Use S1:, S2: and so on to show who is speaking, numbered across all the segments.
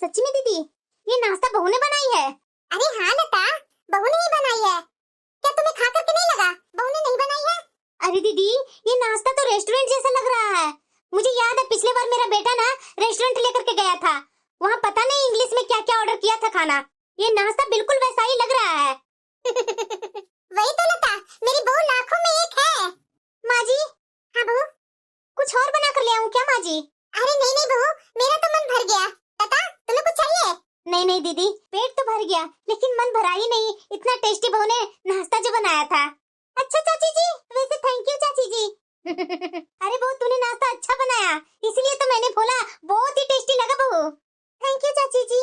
S1: सच्ची में दीदी ये नाश्ता बहू ने बनाई है?
S2: अरे हाँ लता, बहू ने ही बनाई है। क्या तुम्हें खा करके नहीं लगा बहू ने नहीं बनाई है?
S1: अरे दीदी ये नाश्ता तो रेस्टोरेंट जैसा लग रहा है। मुझे याद है पिछले बार मेरा बेटा ना रेस्टोरेंट लेकर के गया था, वहाँ पता नहीं इंग्लिश में क्या क्या ऑर्डर किया था खाना। ये नाश्ता बिल्कुल वैसा ही लग रहा है।
S2: वही तो लता, मेरी बहू लाखों में एक है।
S1: माँ जी।
S2: हाँ बहू।
S1: कुछ और बना कर ले आऊँ क्या माँ जी?
S2: अरे नहीं नहीं बहू, मेरा तो मन भर गया। लता तुम्हें कुछ चाहिए?
S1: नहीं नहीं दीदी, पेट तो भर गया लेकिन मन भरा ही नहीं। इतना टेस्टी बहू ने नाश्ता जो बनाया था। अच्छा चाची जी, वैसे थैंक यू चाची जी। अरे बहू तूने नाश्ता अच्छा बनाया, इसलिए तो मैंने बोला, बहुत ही टेस्टी लगा बहू। थैंक यू चाची जी।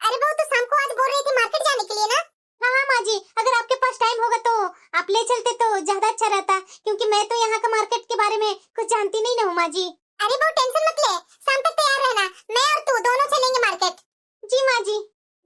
S2: अरे बहू तो शाम को आज बोल रही थी मार्केट जाने के लिए ना?
S1: हाँ हाँ माँ जी, अगर आपके पास टाइम होगा तो आप ले चलते तो ज्यादा अच्छा रहता, क्योंकि मैं तो यहाँ का मार्केट के बारे में कुछ जानती नहीं ना हूँ माँ जी।
S2: अरे बहू टेंशन मत ले, शाम तक तैयार रहना, मैं और तू दोनों चलेंगे मार्केट।
S1: जी माँ जी।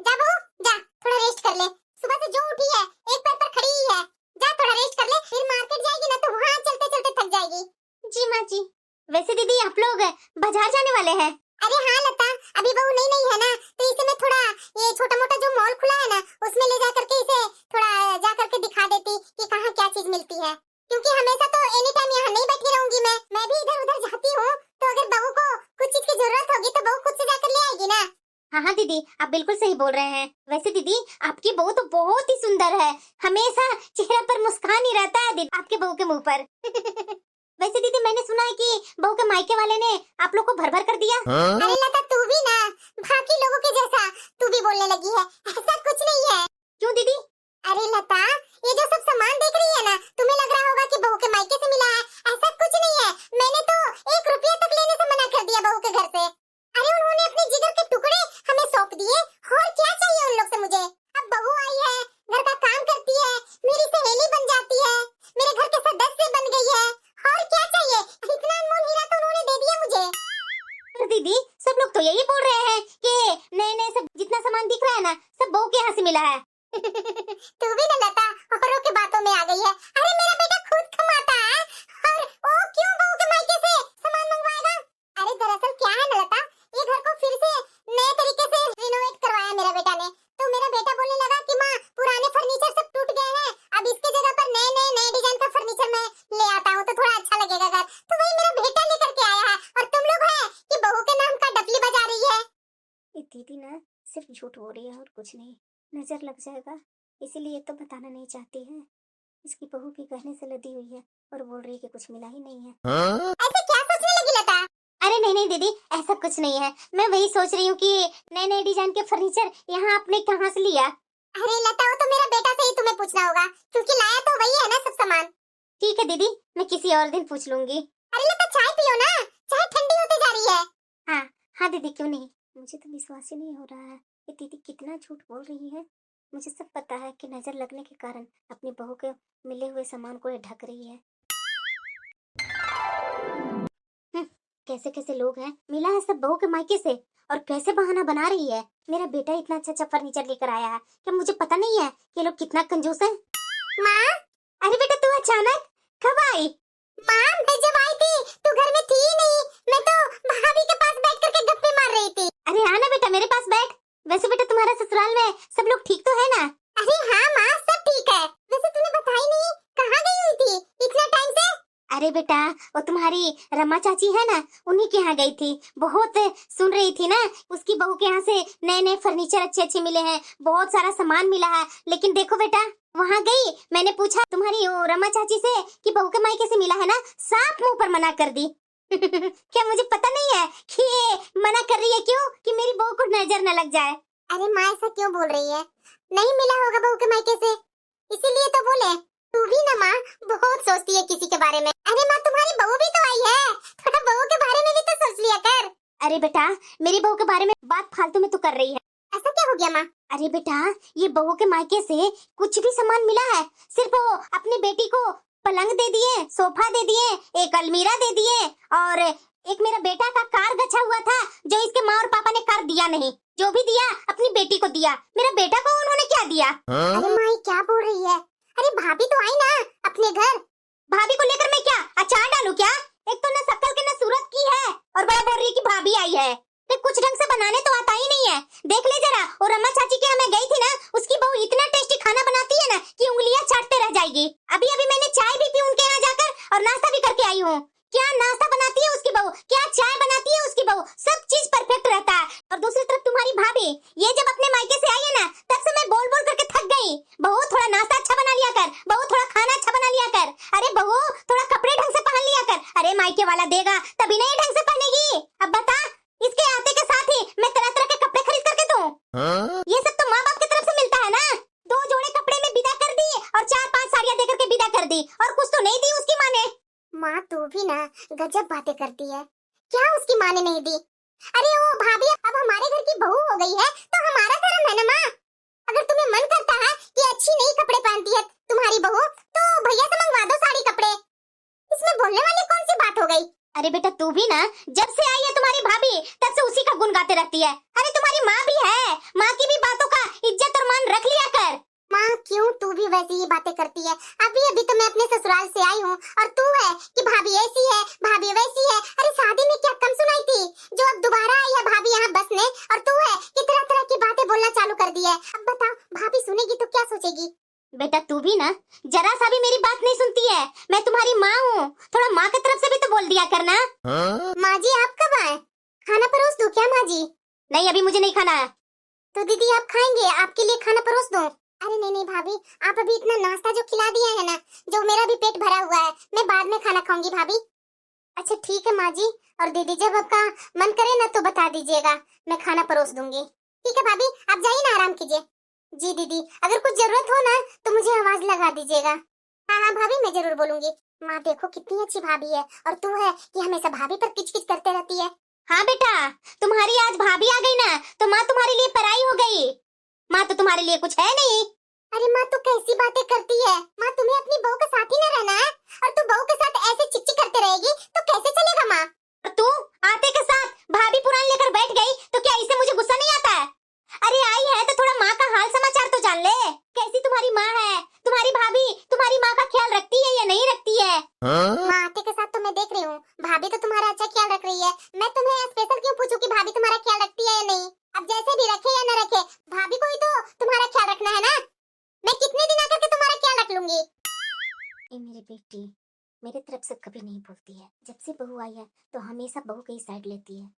S2: जा बहू जा, थोड़ा रेस्ट कर ले। सुबह से जो उठी है एक पैर पर खड़ी ही है। जा थोड़ा रेस्ट कर ले, फिर मार्केट जाएगी ना तो वहाँ चलते चलते थक जाएगी।
S1: जी माँ जी। वैसे दीदी आप लोग बाजार जाने वाले हैं?
S2: अरे हाँ लता, अभी बहू नई नई है ना, तो इसे मैं थोड़ा ये छोटा मोटा जो मॉल खुला है ना उसमें ले जा करके इसे थोड़ा जा करके दिखा देती कि कहाँ क्या चीज मिलती है, क्योंकि हमेशा तो एनी टाइम यहाँ नहीं बैठी रहूंगी। मैं भी इधर उधर जाती हूँ, तो अगर बहू को कुछ चीज की जरूरत होगी तो बहू खुद से जाकर ले आएगी ना।
S1: हाँ हाँ दीदी, आप बिल्कुल सही बोल रहे हैं। वैसे दीदी आपकी बहू तो बहुत ही सुंदर है, हमेशा चेहरे पर मुस्कान ही रहता है दीदी आपके बहू के मुंह पर। वैसे दीदी मैंने सुना है कि बहू के मायके वाले ने आप लोग को भर भर कर दिया।
S2: अरे लता तू भी ना बाकी लोगों के जैसा तू भी बोलने लगी है, ऐसा कुछ नहीं है।
S1: क्यों दीदी?
S2: अरे लता, ये जो सब सामान देख रही है ना, तुम्हें लग रहा होगा कि बहू के मायके से मिला है, ऐसा कुछ नहीं है। मैंने तो 1 रुपया तक लेने से मना कर दिया बहू के घर से। अरे उन्होंने अपने जिगर के टुकड़े हमें सौंप दिए, और क्या चाहिए उन लोग से मुझे? अब बहू आई है, घर का काम करती है, मेरी सहेली बन जाती है, मेरे घर के सदस्य बन गई है, और क्या चाहिए? इतना अनमोल हीरा तो उन्होंने दे दिया मुझे।
S1: तो दीदी सब लोग तो यही बोल रहे हैं कि नए नए सब जितना सामान दिख रहा है ना सब बहू के यहाँ से मिला है।
S2: तू भी ना लता औरों की बातों में आ गई है। अरे मेरा बेटा खुद कमाता है, और वो क्यों बहू के मायके से सामान मंगवाएगा? अरे दरअसल क्या है ना लता, ये घर को फिर से नए तरीके से रिनोवेट करवाया मेरा बेटा ने। तो मेरा बेटा बोलने लगा कि माँ पुराने फर्नीचर सब टूट गए हैं, अब इसके जगह पर नए डिजाइन का फर्नीचर मैं ले आता हूँ तो थोड़ा अच्छा लगेगा घर। तो वही मेरा बेटा लेकर के आया है, और तुम लोग है कि बहू के नाम का डफली बजा रही है।
S1: ये दीदी ना सिर्फ झूठ बोल रही है और कुछ नहीं, नजर लग जाएगा इसीलिए तो बताना नहीं चाहती है। इसकी बहू भी गहने से लदी हुई है और बोल रही है कि कुछ मिला ही नहीं है।
S2: ऐसे क्या सोचने लगी लता?
S1: अरे नहीं नहीं दीदी, ऐसा कुछ नहीं है। मैं वही सोच रही हूँ कि नए नए डिजाइन के फर्नीचर यहाँ आपने कहाँ से लिया।
S2: अरे लता वो तो मेरा बेटा से ही तुम्हें पूछना होगा, क्योंकि लाया तो वही है ना सब सामान।
S1: ठीक है दीदी, मैं किसी और दिन पूछ लूंगी।
S2: अरे लता चाय पियो ना, चाय ठंडी होती जा रही है।
S1: हाँ हाँ दीदी, क्यों नहीं। मुझे तो विश्वास ही नहीं हो रहा है कि दीदी कितना झूठ बोल रही है। मुझे सब पता है कि नजर लगने के कारण अपनी बहू के मिले हुए सामान को ये ढक रही है। कैसे कैसे लोग हैं, मिला है सब बहू के मायके से और कैसे बहाना बना रही है। मेरा बेटा इतना अच्छा अच्छा फर्नीचर लेकर आया है, क्या मुझे पता नहीं है कि लोग कितना कंजूस है।
S2: माँ,
S1: अरे बेटा तू अचानक कब आई?
S2: माँ मैं जब आई थी तू घर में थी ही नहीं, मैं तो भाभी के पास बैठ करके गप्पे मार रही थी।
S1: अरे आना बेटा मेरे पास बैठ। वैसे बेटा तुम्हारा ससुराल में सब लोग ठीक तो है ना?
S2: अरे हाँ माँ सब ठीक है। वैसे तूने बताई नहीं, कहाँ गई हुई थी इतना टाइम से?
S1: अरे बेटा वो तुम्हारी रमा चाची है ना, उन्हीं के यहाँ गई थी। बहुत सुन रही थी ना, उसकी बहू के यहाँ से नए नए फर्नीचर अच्छे अच्छे मिले हैं, बहुत सारा सामान मिला है। लेकिन देखो बेटा वहाँ गई, मैंने पूछा तुम्हारी रमा चाची से कि बहू के मायके से मिला है ना, साफ मुंह पर मना कर दी। क्या मुझे पता नहीं है कि ये मना कर रही है क्यों, कि मेरी बहू को नजर न लग जाए।
S2: अरे माँ ऐसा क्यों बोल रही है? नहीं मिला होगा बहू के मायके से, इसीलिए तो बोले। तू भी ना माँ बहुत सोचती है किसी के बारे में। अरे माँ तुम्हारी बहू भी तो आई है, थोड़ा बहू के बारे में भी तो सोच लिया कर।
S1: अरे बेटा मेरी बहू के बारे में बात फालतू में तू कर रही है।
S2: ऐसा क्या हो गया माँ?
S1: अरे बेटा ये बहू के मायके से कुछ भी सामान मिला है, सिर्फ वो अपनी बेटी को पलंग दे दिए, सोफा दे दिए, एक अलमीरा दे दिए, और एक मेरा बेटा का कार गछा हुआ था जो इसके माँ और पापा ने कार दिया नहीं, जो भी दिया अपनी बेटी को दिया। मेरा बेटा को उन्होंने क्या दिया?
S2: अरे माँ ये क्या बोल रही है? अरे भाभी तो आई ना अपने घर।
S1: भाभी को लेकर मैं क्या अचार डालूं क्या? एक तो न शक्ल के न सूरत की है और बड़ा बोल रही है कि भाभी आई है। तो कुछ ढंग से बनाने तो आता ही नहीं है। देख ले जरा, और रमा चाची के यहाँ मैं गई थी ना, उसकी बहू इतना टेस्टी खाना बनाती है ना कि उंगलियां चाटते रह जाएगी। अभी अभी मैंने चाय भी पी उनके यहाँ जाकर और नाश्ता भी करके आई हूँ। क्या नाश्ता बनाती है उसकी बहू, क्या चाय बनाती है उसकी बहू, सब चीज परफेक्ट रहता है। और दूसरी तरफ तुम्हारी भाभी, ये जब अपने मायके से आई है ना, तब से मैं बोल बोल करके थक गई, बहू थोड़ा नाश्ता अच्छा बना लिया कर, बहू थोड़ा खाना अच्छा बना लिया कर, अरे बहू थोड़ा कपड़े ढंग से पहन लिया कर। अरे मायके वाला देगा तभी ना ये ढंग से पहनेगी। अब बता, इसके आते के साथ ही मैं तरह तरह के कपड़े खरीद करके दूं? ये सब तो माँ बाप की तरफ से मिलता है ना। 2 जोड़े कपड़े में विदा कर दी और 4-5 साड़ियाँ देकर के विदा कर दी, और कुछ तो नहीं दी उसकी माँ ने।
S2: माँ तू भी ना गजब बातें करती है, क्या उसकी माँ ने नहीं दी? अरे ओ भाभी, अब हमारे घर की बहू हो गई है तो हमारा धर्म है ना माँ। अगर तुम्हें मन करता है कि अच्छी नई कपड़े पहनती है तुम्हारी बहू, तो भैया से मंगवा दो साड़ी कपड़े। इसमें बोलने वाली कौन सी बात हो गई?
S1: अरे बेटा तू भी ना, जब से आई है तुम्हारी भाभी तब से उसी का गुण गाते रहती है। अरे तुम्हारी माँ भी है, माँ की भी बातों का इज्जत और मान रख लिया कर।
S2: माँ क्यों तू भी वैसी ही बातें करती है? अभी अभी तो मैं अपने ससुराल से आई हूँ और तू है कि भाभी ऐसी है, भाभी वैसी है। अरे शादी में क्या कम सुनाई थी जो अब दोबारा आई है भाभी यहाँ बसने, और तू है कि तरह तरह की बातें बोलना चालू कर दी है। अब बता, भाभी सुनेगी तो क्या सोचेगी?
S1: बेटा तू भी ना जरा सा भी मेरी बात नहीं सुनती है। मैं तुम्हारी माँ हूँ, थोड़ा माँ की तरफ से भी तो बोल दिया करना।
S2: माँ जी आप कब आए? खाना परोस दूं क्या माँ जी?
S1: नहीं अभी मुझे नहीं खाना है।
S2: तो दीदी आप खाएंगे, आपके लिए खाना परोस दूं? अरे नहीं नहीं भाभी, आप अभी इतना नाश्ता जो खिला दिया है ना, जो मेरा भी पेट भरा हुआ है, मैं बाद में खाना खाऊंगी भाभी। अच्छा ठीक है माँ जी, और दीदी जब आपका मन करे ना तो बता दीजिएगा, मैं खाना परोस दूंगी। ठीक है भाभी, आप जाइए ना, आराम कीजिए। जी दीदी, अगर कुछ जरूरत हो ना तो मुझे आवाज लगा दीजिएगा। हाँ हाँ भाभी, मैं जरूर बोलूंगी। माँ देखो कितनी अच्छी भाभी है, और तू है कि हमेशा भाभी पर किच किच करते रहती है।
S1: हाँ बेटा, तुम्हारी आज भाभी आ गई ना तो माँ तुम्हारे लिए पराई हो गई। माँ तो तुम्हारे लिए कुछ है नहीं।
S2: अरे माँ तू कैसी बातें करती है? माँ तुम्हें अपनी बहू के साथ ही न रहना है, और तू बहू के साथ ऐसे चिक चिक करते रहेगी तो कैसे चलेगा माँ?
S1: और तू आते के साथ भाभी पुराण लेकर बैठ गई तो क्या इससे मुझे गुस्सा नहीं आता है? अरे आई है तो थोड़ा माँ का हाल समाचार तो जान ले, कैसी तुम्हारी माँ है, तुम्हारी भाभी तुम्हारी माँ का ख्याल रखती है या नहीं रखती है?
S2: माँ आते के साथ तो मैं देख रही हूँ, भाभी तो तुम्हारा अच्छा ख्याल रख रही है। मैं तुम्हें स्पेशल क्यों पूछूं कि भाभी तुम्हारा ख्याल रखती है या नहीं? अब जैसे भी रखे या न रखे, भाभी को ही तो तुम्हारा ख्याल रखना है ना। मैं कितने दिन आकर के तुम्हारा ख्याल रख लूंगी।
S1: ये मेरी बेटी मेरे तरफ से कभी नहीं बोलती है, जब से बहू आई है तो हमेशा बहू की साइड लेती है।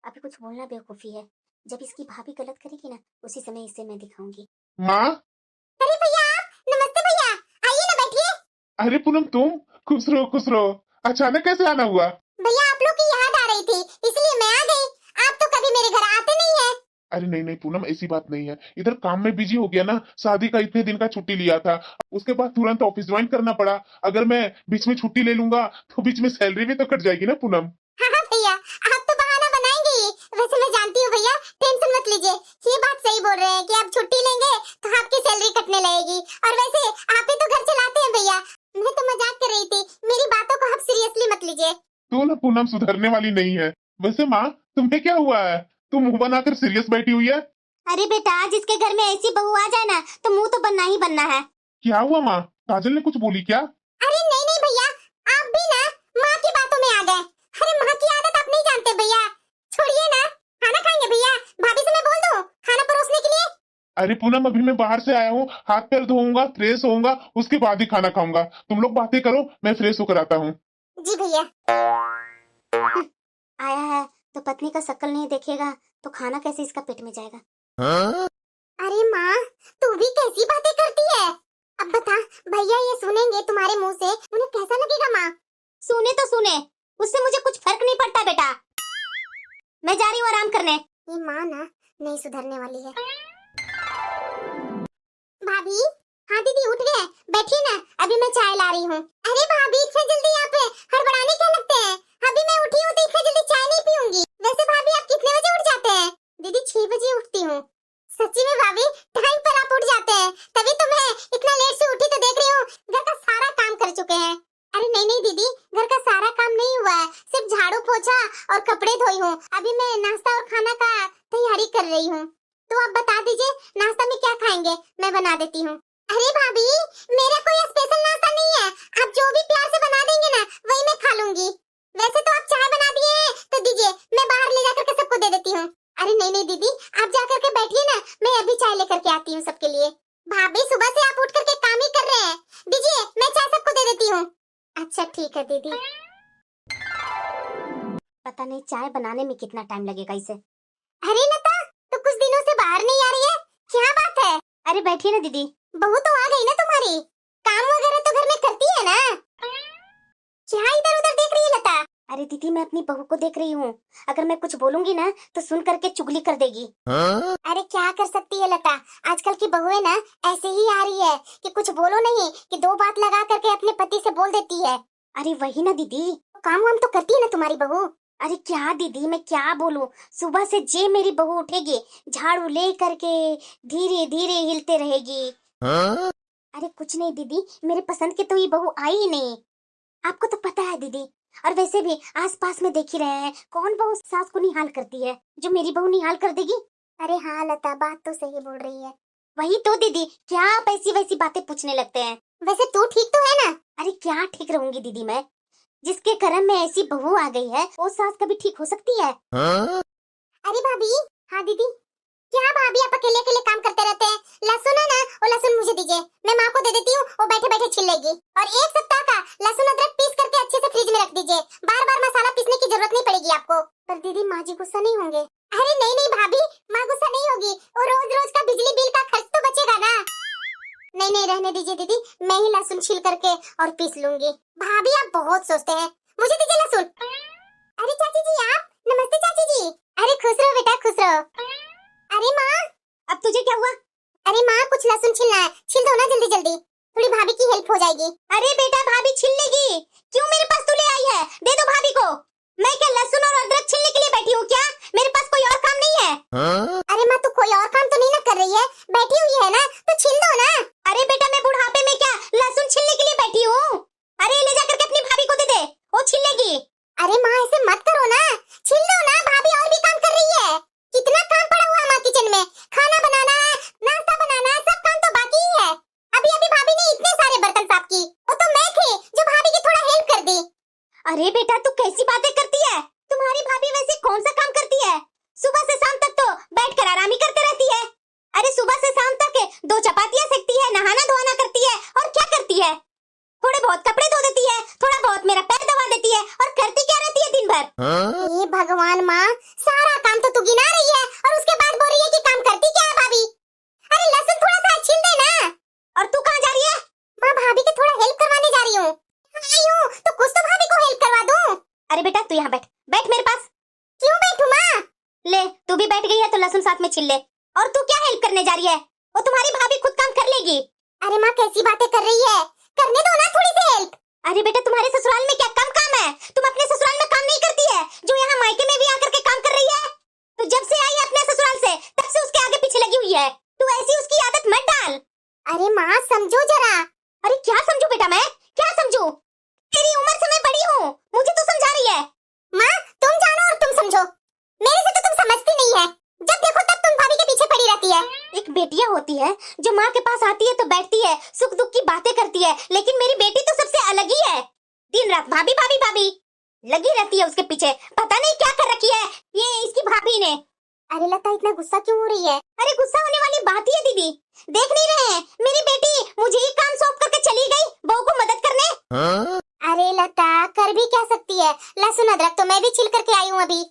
S1: अभी कुछ बोलना बेवकूफी है, जब इसकी भाभी गलत करेगी ना उसी समय इसे मैं दिखाऊंगी।
S3: माँ,
S2: अरे भैया आप, नमस्ते भैया, आइए ना बैठिए।
S3: अरे पूनम तुम, खुश रहो खुश रहो। अचानक कैसे आना हुआ?
S2: भैया आप लोग की याद आ रही थी इसलिए मैं आ गई, आप तो कभी मेरे घर आते नहीं है।
S3: अरे नहीं नहीं पूनम, ऐसी बात नहीं है, इधर काम में बिजी हो गया ना, शादी का इतने दिन का छुट्टी लिया था, उसके बाद तुरंत ऑफिस ज्वाइन करना पड़ा। अगर मैं बीच में छुट्टी ले लूंगा तो बीच में सैलरी भी तो कट जाएगी ना पूनम।
S2: हाँ हाँ भैया, आप तो बहाना बनाएंगे ही। वैसे मैं जानती हूँ भैया, टेंशन मत लीजिए, ये बात सही बोल रहे हैं कि आप छुट्टी लेंगे तो आपकी सैलरी कटने लगेगी। और वैसे आप ही तो घर चलाते हैं भैया, मैं तो मजाक कर रही थी, मेरी बातों को आप सीरियसली मत लीजिए।
S3: तू ना पूनम सुधरने वाली नहीं है। वैसे माँ, तुम्हें क्या हुआ है? तुम मुंह बनाकर सीरियस बैठी हुई है।
S1: अरे बेटा, जिसके घर में ऐसी बहू आ जाए ना तो मुंह तो बनना ही बनना है।
S3: क्या हुआ माँ? काजल ने कुछ बोली क्या?
S2: अरे नहीं नहीं भैया, आप भी ना माँ की बातों में आ गए। अरे माँ की आदत आप नहीं जानते भैया, छोड़िए ना। खाना खाएंगे भैया? भाभी से मैं बोल दूं खाना परोसने के लिए?
S3: अरे पूनम, अभी मैं बाहर से आया हूँ, हाथ पैर धोऊंगा, फ्रेश होऊंगा, उसके बाद ही खाना खाऊंगा। तुम लोग बातें करो, मैं फ्रेश होकर आता हूँ।
S2: जी भैया।
S1: आया है तो पत्नी का शक्ल नहीं देखेगा तो खाना कैसे इसका पेट में जाएगा?
S2: अरे माँ, तू भी कैसी बातें करती है? अब बता, भैया ये सुनेंगे तुम्हारे मुंह से, उन्हें कैसा लगेगा माँ?
S1: सुने तो सुने, उससे मुझे कुछ फर्क नहीं पड़ता बेटा। मैं जा रही हूँ आराम करने।
S2: ये माँ ना नहीं सुधरने वाली है। भाभी, हाँ दीदी उठ गए, बैठिए ना, अभी मैं चाय ला रही हूँ। अरे भाभी इतने जल्दी यहाँ पे हड़बड़ाने क्या लगते हैं? अभी मैं उठी हूँ तो इतने जल्दी चाय नहीं पीऊंगी। वैसे भाभी आप कितने बजे उठ जाते हैं? दीदी 6 बजे उठती हूँ। सच्ची में भाभी, टाइम पर आप उठ जाते हैं, तभी तो मैं इतना लेट से उठी तो देख रही हूँ घर का सारा काम कर चुके हैं। अरे नहीं नहीं दीदी, घर का सारा काम नहीं हुआ है, सिर्फ झाड़ू पोछा और कपड़े धोई हूँ। अभी मैं नाश्ता और खाना का तैयारी कर रही हूँ, तो आप बता दीजिए नाश्ता में क्या खाएंगे, मैं बना देती हूँ। अरे भाभी, मेरा कोई स्पेशल नाश्ता नहीं है, आप जो भी प्यार से बना देंगे ना वही मैं खा लूंगी। वैसे तो आप चाय बना दिए हैं तो दीजिए, मैं बाहर ले जाकर के सबको दे देती हूँ। अरे नहीं नहीं दीदी, आप जा करके बैठिए ना, मैं अभी चाय लेकर के आती हूँ सबके लिए। भाभी सुबह से आप उठ करके काम ही कर रहे हैं, दीजिए मैं चाय सबको दे देती हूँ। अच्छा ठीक है दीदी।
S1: पता नहीं चाय बनाने में कितना टाइम लगेगा इसे।
S2: अरे लता, तो कुछ दिनों से बाहर नहीं आ रही है, क्या बात है?
S1: अरे बैठिए ना दीदी।
S2: बहू तो आ गई ना तुम्हारी, काम वगैरह तो घर में करती है ना? क्या इधर उधर देख रही है लता?
S1: अरे दीदी मैं अपनी बहू को देख रही हूँ, अगर मैं कुछ बोलूंगी ना तो सुन करके चुगली कर देगी।
S2: अरे क्या कर सकती है लता, आजकल की बहुएं ना ऐसे ही आ रही है कि कुछ बोलो नहीं कि दो बात लगा करके अपने पति से बोल देती है।
S1: अरे वही ना दीदी,
S2: काम वाम तो करती है ना तुम्हारी बहू?
S1: अरे क्या दीदी मैं क्या बोलूं, सुबह से जे मेरी बहू उठेगी झाड़ू ले करके धीरे धीरे हिलते रहेगी। अरे कुछ नहीं दीदी, मेरे पसंद की तो ये बहू आई ही नहीं, आपको तो पता है दीदी। और वैसे भी आसपास में देख ही रहे हैं, कौन बहू सास को निहाल करती है जो मेरी बहू निहाल कर देगी।
S2: अरे हाँ लता, बात तो सही बोल रही है।
S1: वही तो दीदी, क्या आप ऐसी वैसी बातें पूछने लगते हैं।
S2: वैसे तू ठीक तो है ना?
S1: अरे क्या ठीक रहूंगी दीदी मैं, जिसके कर्म में ऐसी बहू आ गई है वो सास कभी ठीक हो सकती है?
S2: अरे भाभी। हाँ दीदी। क्या भाभी आप अकेले अकेले काम करते रहते हैं? लहसुन है ना, वो लहसुन मुझे दीजिए, मैं माँ को दे देती हूँ, वो बैठे बैठे छिल लेगी। और एक सप्ताह का लहसुन अदरक पीस करके अच्छे से फ्रिज में रख दीजिए, बार बार मसाला पीसने की जरूरत नहीं पड़ेगी आपको। पर दीदी माँ जी गुस्सा नहीं होंगे? अरे नहीं नहीं भाभी, माँ गुस्सा नहीं होगी, और रोज रोज का बिजली बिल का खर्च तो बचेगा ना। नहीं नहीं रहने दीजिए दीदी, मैं ही लहसुन छील करके और पीस लूंगी। भाभी आप बहुत सोचते हैं, मुझे दीजिए लहसुन। अरे चाची जी आप, नमस्ते चाची जी। अरे खुश रहो बेटा, खुश रहो। अरे माँ।
S1: अब तुझे क्या हुआ?
S2: अरे माँ कुछ लहसुन छिलना है, छिल दो ना जल्दी जल्दी, थोड़ी भाभी की हेल्प हो जाएगी।
S1: अरे बेटा भाभी छिल लेगी, क्यों मेरे पास तू ले आई है? दे दो भाभी को। मैं क्या लहसुन और अदरक छिलने के लिए बैठी हूँ क्या? मेरे पास कोई और काम नहीं है।
S2: अरे माँ तू कोई और काम तो नहीं ना कर रही है, बैठी हुई है ना, तो छिल दो ना।
S1: अरे बेटा मैं बुढ़ापे में क्या लहसुन छिलने के लिए बैठी हूँ? अरे ले जा करके अपनी भाभी को दे दे, वो छिलेगी।
S2: अरे माँ ऐसे मत करो ना, छिल दो ना, भाभी और भी काम कर रही है। कितना काम पड़ा हुआ है माँ किचन में, खाना बनाना है, नाश्ता बनाना है, सब काम तो बाकी ही है। अभी अभी भाभी ने इतने सारे बर्तन साफ की, वो तो मैं थी जो भाभी की थोड़ा हेल्प कर दी।
S1: अरे बेटा तू कैसी बातें करती है? तुम्हारी भाभी वैसे कौन सा काम करती है? सुबह से शाम तक तो बैठकर आराम ही करते रहती है। अरे सुबह से शाम तक 2 चपातियां सेकती है, नहाना धोना करती है, और क्या करती है? थोड़े बहुत कपड़े धो देती है, थोड़ा बहुत मेरा पैर दबा देती है, और करती क्या रहती है दिन भर?
S2: ये भगवान माँ, सारा काम तो तू गिना रही है और उसके बाद बोल रही है कि काम करती क्या है भाभी? अरे लहसुन थोड़ा सा छील दे ना।
S1: और तू कहाँ जा रही है?
S2: माँ भाभी की थोड़ा हेल्प करवाने जा रही हूँ। आई हूँ तो कुछ तो भाभी को हेल्प करवा दूँ।
S1: अरे बेटा तू यहाँ बैठ, बैठ मेरे पास।
S2: क्यों बैठूं माँ?
S1: ले तू भी बैठ गई है तो लहसुन साथ में छिल ले। और तू क्या हेल्प करने जा रही है? वो तुम्हारी भाभी खुद काम कर लेगी।
S2: अरे माँ कैसी बातें कर रही है, करने दो ना थोड़ी सी हेल्प।
S1: अरे बेटा तुम्हारे ससुराल में क्या कम काम है? तुम अपने ससुराल में काम नहीं करती है जो यहाँ मायके में भी आकर के काम कर रही है? तू जब से आई है अपने ससुराल से तब से उसके आगे पीछे लगी हुई है, तू ऐसी उसकी आदत मत डाल।
S2: अरे माँ समझो जरा।
S1: अरे क्या समझू बेटा, मैं क्या समझू? तेरी उम्र से मैं बड़ी हूँ, मुझे तू समझा रही है।
S2: माँ तुम जानो और तुम समझो, मेरे से तो तुम समझती नहीं है, जब देखो तब तुम भाभी के पीछे पड़ी रहती है।
S1: एक बेटियां होती है जो माँ के पास आती है तो बैठती है, सुख दुख की बातें करती है, लेकिन मेरी बेटी तो सबसे अलग ही है। दिन रात भाभी भाभी भाभी लगी रहती है उसके पीछे, पता नहीं क्या कर रखी है ये इसकी भाभी ने।
S2: अरे लता इतना गुस्सा क्यों हो रही है?
S1: अरे गुस्सा होने वाली बात ही है दीदी, देख नहीं रहे हैं मेरी बेटी मुझे ही काम सौंप करके चली गई बहू को मदद करने।
S2: अरे लता कर भी क्या सकती है, लहसुन अदरक तो मैं भी छिल करके आई हूँ अभी।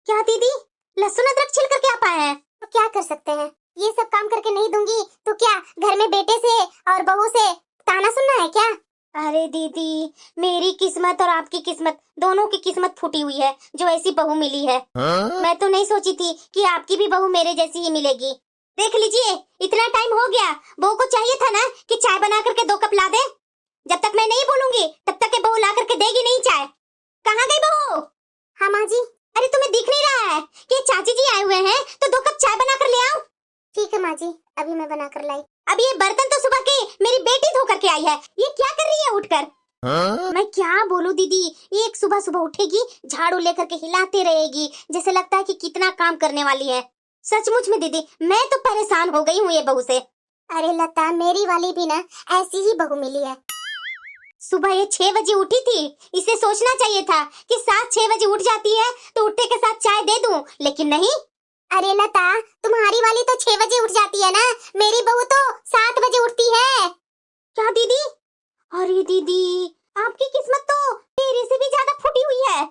S1: क्या दीदी लहसुन अदरक छिल करके आप आए हैं?
S2: तो क्या कर सकते हैं, ये सब काम करके नहीं दूंगी तो क्या घर में बेटे से और बहू से ताना सुनना है क्या?
S1: अरे दीदी मेरी किस्मत और आपकी किस्मत दोनों की किस्मत फूटी हुई है जो ऐसी बहू मिली है। मैं तो नहीं सोची थी कि आपकी भी बहू मेरे जैसी ही मिलेगी। देख लीजिए इतना टाइम हो गया, बहू को चाहिए था ना कि चाय बना करके 2 कप ला दे। जब तक मैं नहीं बोलूंगी तब तक के बहू ला करके देगी नहीं चाय। कहाँ गई बहू?
S2: हाँ माँ जी।
S1: अरे तुम्हें दिख नहीं रहा है कि चाची जी आए हुए हैं तो 2 कप चाय बना कर ले आओ।
S2: ठीक है माँ जी, अभी मैं बना कर लाई।
S1: अब ये बर्तन तो सुबह के मेरी बेटी धो करके आई है, ये क्या कर रही है उठकर? मैं क्या बोलूं दीदी, एक सुबह सुबह उठेगी झाड़ू लेकर के हिलाते रहेगी, जैसे लगता है कि कितना काम करने वाली है। सचमुच में दीदी मैं तो परेशान हो गई हूँ ये बहू से।
S2: अरे लता मेरी वाली भी ना ऐसी ही बहू मिली है।
S1: सुबह ये 6 बजे उठी थी, इसे सोचना चाहिए था कि 7-6 बजे उठ जाती है तो उठते के साथ चाय दे दूं, लेकिन नहीं,
S2: अरे लता, तुम्हारी वाली तो 6 बजे उठ जाती है ना, मेरी बहू तो 7 बजे उठती है।
S1: क्या दीदी? अरे दीदी, आपकी किस्मत तो मेरे से भी ज्यादा फूटी हुई है।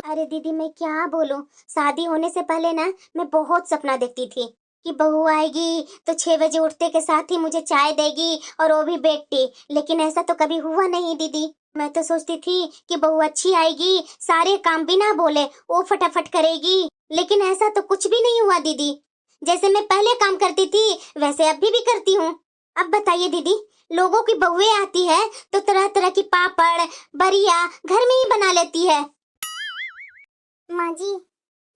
S1: अरे दीदी मैं क्या बोलूं, शादी होने से पहले ना मैं बहुत सपना देखती थी कि बहू आएगी तो 6 बजे उठते के साथ ही मुझे चाय देगी और वो भी बेड टी। लेकिन ऐसा तो कभी हुआ नहीं दीदी। मैं तो सोचती थी कि बहू अच्छी आएगी, सारे काम बिना बोले वो फटाफट करेगी, लेकिन ऐसा तो कुछ भी नहीं हुआ दीदी। जैसे मैं पहले काम करती थी वैसे अभी भी करती हूँ। अब बताइए दीदी, लोगों की बहुएं आती है तो तरह तरह की पापड़ बरिया घर में ही बना लेती है।
S2: माँ जी,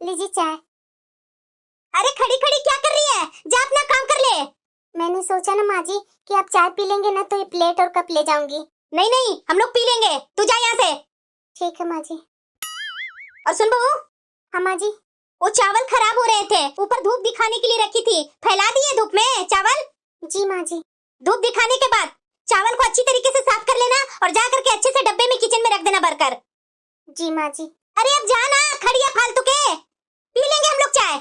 S2: लीजिए चाय।
S1: अरे खड़ी खड़ी क्या कर रही है, जा अपना काम कर ले।
S2: मैंने सोचा ना माँ जी कि आप चाय पी लेंगे ना, तो ये प्लेट और कप ले जाऊंगी।
S1: नहीं नहीं, हम लोग पी लेंगे, तू जा यहाँ से।
S2: ठीक है माँ जी।
S1: और सुन बहू,
S2: हाँ माँ जी।
S1: वो चावल खराब हो रहे थे, ऊपर धूप दिखाने के लिए रखी थी, फैला दिए धूप में चावल।
S2: जी माँ जी।
S1: धूप दिखाने के बाद चावल को अच्छी तरीके से साफ कर लेना और जा करके अच्छे से डब्बे में किचन में रख देना भरकर।
S2: जी माँ जी।
S1: अरे अब जाना, खड़ी है फालतू के। पी लेंगे हम लोग चाय।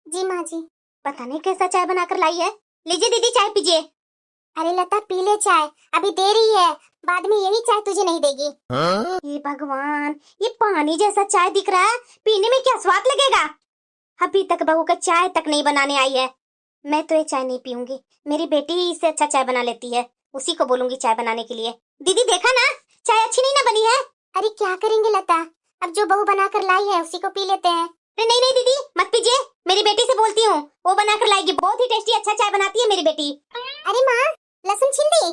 S2: जी माँ जी।
S1: पता नहीं कैसा चाय बनाकर लाई है। लीजिए दीदी चाय पीजिए।
S2: अरे लता, पी ले चाय, अभी दे रही है, बाद में यही चाय तुझे नहीं देगी।
S1: ये भगवान, ये पानी जैसा चाय दिख रहा है, पीने में क्या स्वाद लगेगा। अभी तक बहू का चाय तक नहीं बनाने आई है। मैं तो ये चाय नहीं पीऊंगी, मेरी बेटी ही इससे अच्छा चाय बना लेती है, उसी को बोलूंगी चाय बनाने के लिए। दीदी देखा ना, चाय अच्छी नहीं ना बनी है।
S2: अरे क्या करेंगे लता, अब जो बहू बनाकर लाई है उसी को पी लेते हैं।
S1: अरे नहीं नहीं दीदी मत पीजिए, मेरी बेटी से बोलती हूँ, वो बनाकर लाएगी, बहुत ही टेस्टी अच्छा चाय बनाती है मेरी बेटी।
S2: अरे माँ, लहसुन छिल दी।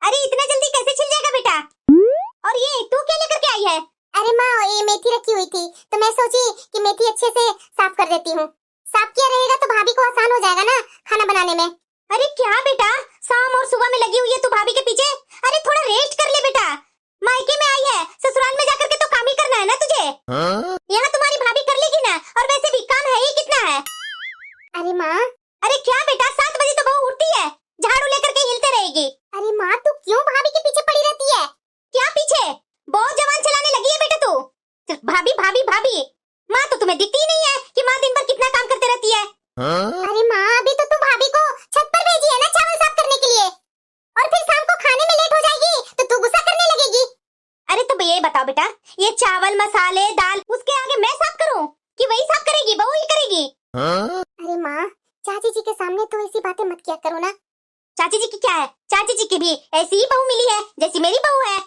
S1: अरे इतना जल्दी कैसे छिल जाएगा बेटा। और ये तू क्या लेकर के आई है?
S2: अरे माँ, ये मेथी रखी हुई थी तो मैं सोची कि मेथी अच्छे से साफ कर देती हूँ। साफ किया रहेगा तो भाभी को आसान हो जाएगा ना खाना बनाने में।
S1: अरे क्या बेटा, शाम और सुबह में लगी हुई है तू भाभी के पीछे। अरे थोड़ा रेस्ट कर ले बेटा, मायके में आई है, ससुराल में जाकर के तो काम ही करना है ना तुझे। यहाँ तुम्हारी भाभी कर लेगी ना, और वैसे भी काम है ही कितना है।
S2: अरे माँ।
S1: अरे क्या बेटा, 7 बजे तो बहू उठती है, झाड़ू लेकर के हिलते रहेगी।
S2: अरे माँ, तू क्यों भाभी के पीछे पड़ी रहती है?
S1: क्या पीछे, बहुत जवान चलाने लगी है बेटा तू, सिर्फ भाभी भाभी भाभी। माँ तो तुम्हें दिखती ही नहीं है कि माँ दिन भर कितना काम करते रहती है।
S2: अरे माँ, अभी तो तू भाभी को छत पर भेजी है ना चावल साफ करने के लिए, और फिर शाम को खाने में लेट हो जाएगी तो तू गुस्सा करने लगेगी।
S1: अरे तो ये बताओ बेटा, ये चावल मसाले दाल उसके आगे मैं साफ करूं कि वही साफ करेगी, बहू ही करेगी।
S2: अरे माँ, चाची जी के सामने तो ऐसी बातें मत किया करो ना।
S1: चाची जी की क्या है, चाची जी की भी ऐसी ही बहू मिली है जैसी मेरी बहू है।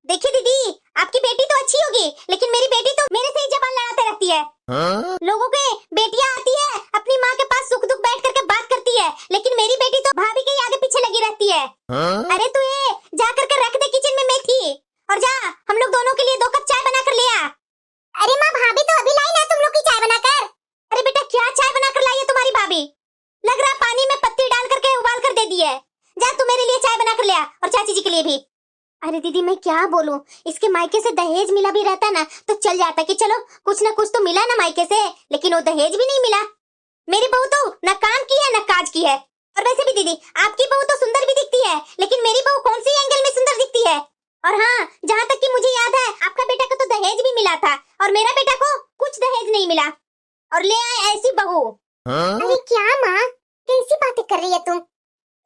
S1: देखिए दीदी, आपकी बेटी तो अच्छी होगी, लेकिन मेरी बेटी तो मेरे से ही जबान लड़ाते रहती है। लोगों के बेटियां आती है, अपनी माँ के पास सुख दुख बैठ करके बात करती है, लेकिन मेरी बेटी तो भाभी के आगे पीछे लगी रहती है। अरे तू ये जा करके रख दे किचन में मेथी, और जा हम लोग दोनों के लिए 2 कप चाय बना कर ले आ।
S2: अरे माँ, भाभी तो अभी लाई ना तुम लोग की चाय बनाकर।
S1: अरे बेटा क्या चाय बना कर लाई है तुम्हारी भाभी, लग रहा पानी में पत्ती डाल करके उबाल कर दे दी है। जा तू मेरे लिए चाय बना कर ले आ, और चाची जी के लिए भी। अरे दीदी मैं क्या बोलूं, इसके मायके से दहेज मिला भी रहता ना तो चल जाता कि चलो कुछ ना कुछ तो मिला ना मायके से, लेकिन वो दहेज भी नहीं मिला। मेरी बहू तो न काम की है न काज की है। और वैसे भी दीदी, आपकी बहू तो सुंदर भी दिखती है, लेकिन मेरी बहू कौन सी एंगल में सुंदर दिखती है। और हाँ, जहाँ तक कि मुझे याद है, आपका बेटा को तो दहेज भी मिला था, और मेरा बेटा को कुछ दहेज नहीं मिला, और ले आए ऐसी बहू।
S2: अरे क्या माँ, कैसी बातें कर रही है तुम?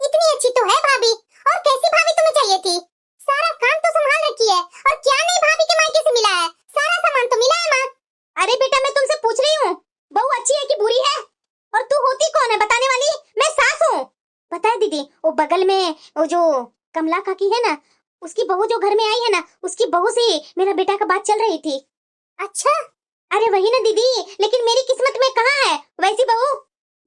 S2: इतनी अच्छी तो है भाभी, और कैसी भाभी तुम्हें चाहिए थी? सारा काम तो संभाल रखी है, और क्या नहीं भाभी के मायके से मिला है? सारा सामान तो मिला है माँ।
S1: अरे बेटा मैं तुमसे पूछ रही हूँ, बहू अच्छी है कि बुरी है, और तू होती कौन है बताने वाली? मैं सास हूँ। पता है दीदी, वो बगल में वो जो कमला काकी है ना, उसकी बहू जो घर में आई है ना, उसकी बहू से मेरा बेटा का बात चल रही थी।
S2: अच्छा?
S1: अरे वही ना दीदी, लेकिन मेरी किस्मत में कहाँ है वैसी बहू।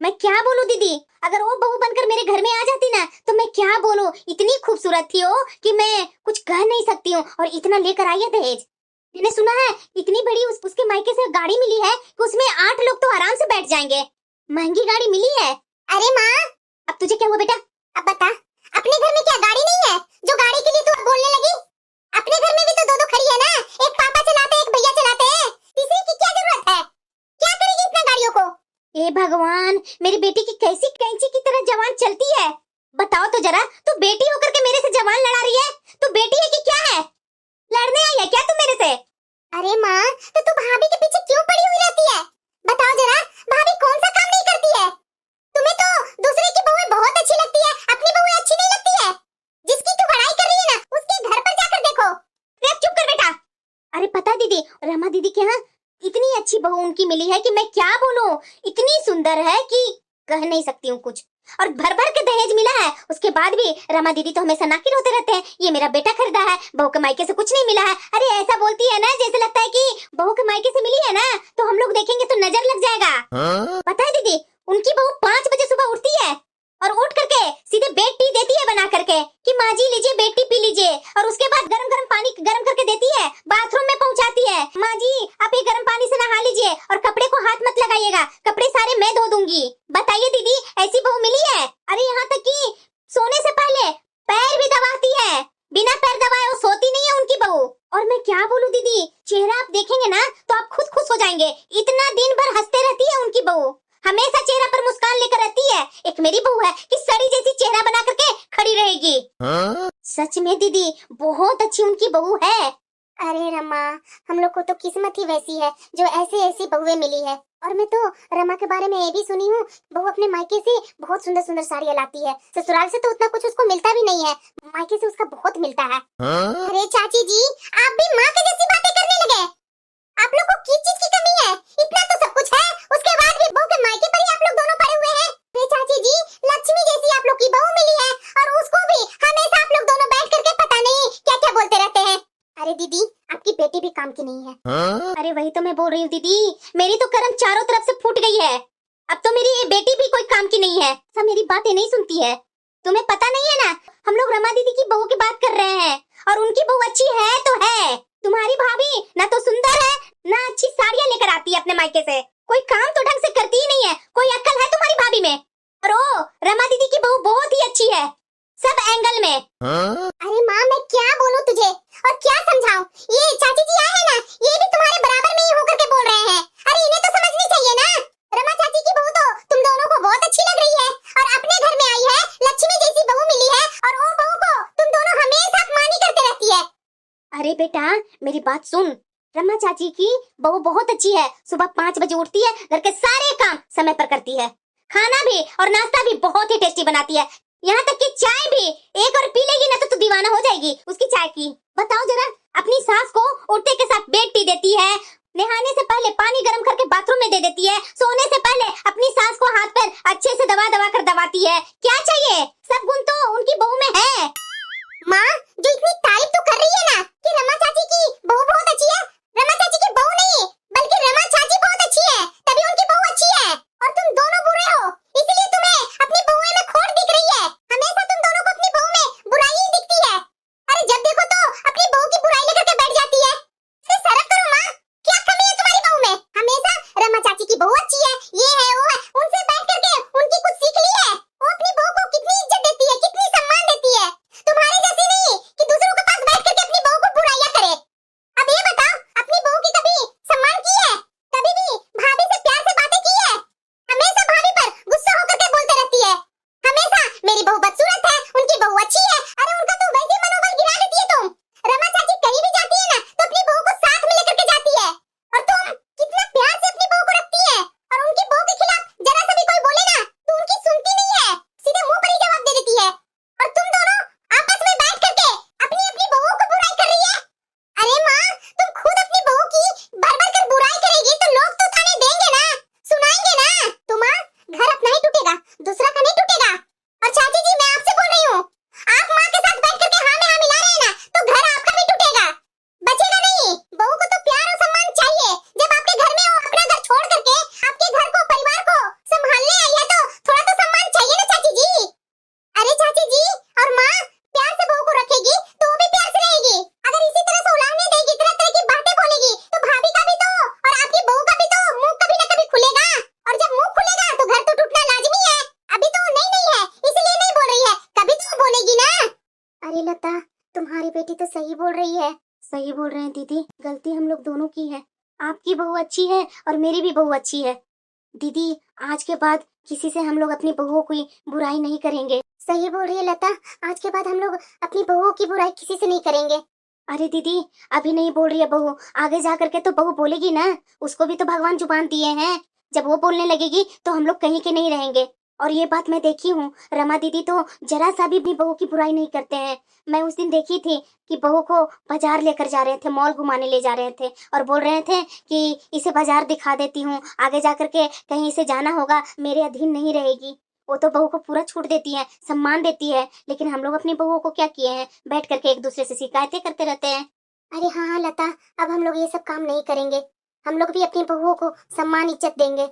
S1: मैं क्या बोलूं दीदी, अगर वो बहू बनकर मेरे घर में आ जाती ना तो मैं क्या बोलूं, इतनी खूबसूरत थी वो कि मैं कुछ कह नहीं सकती हूँ, और इतना लेकर आई है दहेज। मैंने सुना है इतनी बड़ी उसके मायके से गाड़ी मिली है कि उसमें 8 लोग तो आराम से बैठ जाएंगे, महंगी गाड़ी मिली है।
S2: अरे माँ,
S1: अब तुझे क्या हुआ बेटा?
S2: अब बता, अपने घर में क्या गाड़ी नहीं है जो गाड़ी के लिए तू अब बोलने लगी? अपने घर में भी तो 2-2 खड़ी है ना, एक पापा चलाते एक भैया चलाते हैं, तीसरी की क्या जरूरत है? क्या करेगी इतना गाड़ियों को?
S1: ए भगवान, मेरी बेटी की कैसी कैंची की तरह जवान चलती है। बताओ तो जरा, तू बेटी होकर के मेरे से जवान लड़ा रही है, तू बेटी है कि क्या है? लड़ने आई है क्या तू मेरे से?
S2: अरे माँ, तो तू भाभी के पीछे क्यों पड़ी हुई रहती है? बताओ जरा, भाभी कौन सा काम नहीं करती है? तुम्हें तो दूसरे की बहुएं बहुत अच्छी लगती है, अपनी बहुएं अच्छी नहीं लगती है। जिसकी तू बड़ाई कर रही है ना, उसके घर पर जाकर देखो।
S1: चुप कर बेटा। अरे पता है दीदी, रमा दीदी के यहाँ इतनी अच्छी बहू उनकी मिली है कि मैं क्या बोलूं, इतनी सुंदर है कि कह नहीं सकती हूँ कुछ। और भर भर के दहेज मिला है, उसके बाद भी रमा दीदी तो हमेशा नाकिर होते रहते हैं, ये मेरा बेटा खरीदा है, बहू के मायके से कुछ नहीं मिला है। अरे ऐसा बोलती है ना जैसे लगता है कि बहू के मायके से मिली है ना तो हम लोग देखेंगे तो नजर लग जाएगा। पता है दीदी, उनकी बहू 5 बजे सुबह उठती है और उठ करके सीधे बेड टी देती है बना करके कि माँ जी लीजिए बेड टी पी लीजिए, और उसके बाद गरम गरम पानी गरम करके देती है, बाथरूम में पहुंचाती है, माँ जी आप ये गरम पानी से नहा लीजिए और कपड़े को हाथ मत लगाइएगा, कपड़े सारे मैं धो दूंगी। बताइए दीदी, ऐसी बहू मिली है? अरे यहाँ तक कि सोने से पहले पैर भी दबाती है, बिना पैर दबाए वो सोती नहीं है उनकी बहू। और मैं क्या बोलूं दीदी, चेहरा आप देखेंगे ना तो आप खुद खुश हो जाएंगे, इतना दिन भर हंसते रहती है उनकी बहू, हमेशा चेहरा पर मुस्कान लेकर रहती है। एक मेरी बहू है कि सड़ी जैसी चेहरा बना करके खड़ी रहेगी। सच में दीदी बहुत अच्छी उनकी बहू है।
S2: अरे रमा, हम लोग को तो किस्मत ही वैसी है जो ऐसी ऐसी बहुएं मिली है। और मैं तो रमा के बारे में ये भी सुनी हूँ, बहू अपने मायके से बहुत सुंदर सुंदर साड़ियाँ लाती है, ससुराल से तो उतना कुछ उसको मिलता भी नहीं है, मायके से उसका बहुत मिलता है। अरे चाची जी, आप भी माँ के जैसी बातें करने लगे। आप लोग को किस चीज की कमी है? इतना तो सब कुछ है, उसके बाद भी बहू के मायके पर ही आप लोग दोनों पड़े हुए हैं। अरे चाची जी, लक्ष्मी जैसी आप लोग की बहू मिली है और उसको भी हमेशा आप लोग दोनों बैठ करके पता नहीं क्या क्या बोलते रहते हैं। अरे दीदी, आपकी बेटी भी काम की नहीं है।
S1: अरे वही तो मैं बोल रही हूँ दीदी, मेरी तो करम चारों तरफ से फूट गई है, अब तो मेरी ये बेटी भी कोई काम की नहीं है, सब मेरी बातें नहीं सुनती है। तुम्हें पता नहीं है ना, हम लोग रमा दीदी की बहू की बात कर रहे हैं और उनकी बहू अच्छी है तो है। तुम्हारी भाभी ना तो सुंदर है ना अच्छी साड़ियाँ लेकर आती है अपने मायके से, कोई काम तो ढंग से करती ही नहीं है, कोई अक्ल है तुम्हारी भाभी में? और ओ रमा दीदी की बहू बहुत ही अच्छी है सब एंगल में।
S2: अरे माँ, मैं क्या बोलूं तुझे और क्या समझाऊं? ये चाची जी आए हैं ना, ये भी तुम्हारे बराबर में ही होकर के बोल रहे हैं। अरे इन्हें तो समझनी चाहिए ना, रमा चाची की बहू तो तुम दोनों को बहुत अच्छी लग रही है और अपने घर में आई है, लक्ष्मी जैसी बहू मिली है और वो बहू को तुम दोनों हमेशा अपमानी करते रहती है।
S1: अरे बेटा मेरी बात सुन, रमा चाची की बहू बहुत अच्छी है, सुबह 5 बजे उठती है, घर के सारे काम समय पर करती है, खाना भी और नाश्ता भी बहुत ही टेस्टी बनाती है, यहाँ तक कि चाय भी एक और पी लेगी ना तो तू दीवाना हो जाएगी उसकी चाय की। बताओ जरा, अपनी सास को उठते के साथ बेड टी देती है, नहाने से पहले पानी गर्म करके बाथरूम में दे देती है, सोने से पहले अपनी सास को हाथ पैर अच्छे से दबा दबा कर दबाती है। क्या चाहिए, सब गुण तो उनकी बहू में है।
S2: माँ, जो इतनी तारीफ तो कर रही है ना कि रमा चाची की बहू बहुत अच्छी है, रमा चाची की बहू नहीं बल्कि रमा चाची बहुत अच्छी है, तभी उनकी बहू अच्छी है। और तुम दोनों बुरे हो, इसलिए तुम्हें अपनी बहुएं में खोट दिख रही है। हमेशा तुम दोनों को अपनी बहू में बुराई ही दिखती है। अरे जब देखो तो अपनी बहू की बुराई लेकर के बैठ जाती है। अरे शर्म करो माँ, क्या कमी है तुम्हारी बहू में? हमेशा रमा चाची की बहू अच्छी है, ये है वो है, उनसे बैठ करके उनकी कुछ सीख ली है। वो अपनी बहू को कितनी इज्जत देती है, कितनी सम्मान देती है, तुम्हारे जैसी नहीं कि दूसरों के पास बैठ करके अपनी बहू को बुराइयां करे। अब ये बताओ, अपनी बहू की कभी सम्मान की है? कभी भी भाभी से प्यार से बातें की है? हमेशा भाभी पर गुस्सा होकर के बोलते रहती है, हमेशा मेरी बहू बदसूरत है, उनकी बहू अच्छी है। अरे उनका तो वैसे मनोबल गिरा देती है तुम। रमा चाची कहीं भी जाती है ना तो अपनी बहू को साथ में लेकर के जाती है, और तुम कितना प्यार से अपनी बहू को रखती है, और उनकी बहू के खिलाफ जरा सा भी कोई बोले ना तो उनकी सुनती नहीं है, सीधे मुंह पर ही जवाब दे देती है। और तुम दोनों आपस में बैठ करके अपनी अपनी बहू को बुराई कर रही है। अरे माँ, तुम खुद अपनी बहू की भर भर कर बुराई करेगी तो लोग तो ताने देंगे ना, सुनाएंगे ना। तो माँ, घर अपना ही टूटेगा, दूसरा का नहीं टूटेगा। और चाची जी, मैं आपसे बोल रही हूँ, आप माँ के साथ बैठ करके हाँ में हाँ मिला रहे हैं ना तो घर आपका भी टूटेगा, बचेगा नहीं। बहू को तो प्यार और सम्मान चाहिए। जब आपके घर में वो अपना घर छोड़ करके आपके घर को, परिवार को संभालने आई है तो थोड़ा तो सम्मान चाहिए ना चाची जी। अरे चाची जी, और माँ प्यार से बहू को रखेगी तो वो भी प्यार से रहेगी। अगर इसी तरह से उलाहने देगी, तरह तरह की बातें बोलेगी तो भाभी का भी तो और आपकी बहू का भी तो मुंह कभी ना कभी खुलेगा, और जब मुंह खुलेगा तो घर तो टूटना लाजमी है। अभी तो नहीं है, इसलिए नहीं बोल रही है, कभी तो बोलेगी ना। अरे लता, तुम्हारी बेटी तो सही बोल रही है।
S1: सही बोल रहे हैं दीदी, गलती हम लोग दोनों की है, आपकी बहू अच्छी है और मेरी भी बहू अच्छी है। दीदी आज के बाद किसी से हम लोग अपनी बहुओं की बुराई नहीं करेंगे।
S2: सही बोल रही है लता, आज के बाद हम लोग अपनी बहुओं की बुराई किसी से नहीं करेंगे।
S1: अरे दीदी अभी नहीं बोल रही है बहू, आगे जा करके तो बहू बोलेगी ना, उसको भी तो भगवान जुबान दिए हैं, जब वो बोलने लगेगी तो हम लोग कहीं के नहीं रहेंगे। और ये बात मैं देखी हूँ, रमा दीदी तो जरा सा भी अपनी बहू की बुराई नहीं करते हैं। मैं उस दिन देखी थी कि बहू को बाजार लेकर जा रहे थे, मॉल घुमाने ले जा रहे थे और बोल रहे थे कि इसे बाजार दिखा देती हूँ, आगे जाकर के कहीं इसे जाना होगा, मेरे अधीन नहीं रहेगी। वो तो बहू को पूरा छूट देती है, सम्मान देती है, लेकिन हम लोग अपनी बहू को क्या किए हैं, बैठ करके एक दूसरे से शिकायतें करते रहते हैं।
S2: अरे हाँ हाँ लता, अब हम लोग ये सब काम नहीं करेंगे। हम लोग भी अपनी बहुओं को सम्मान इज्जत देंगे।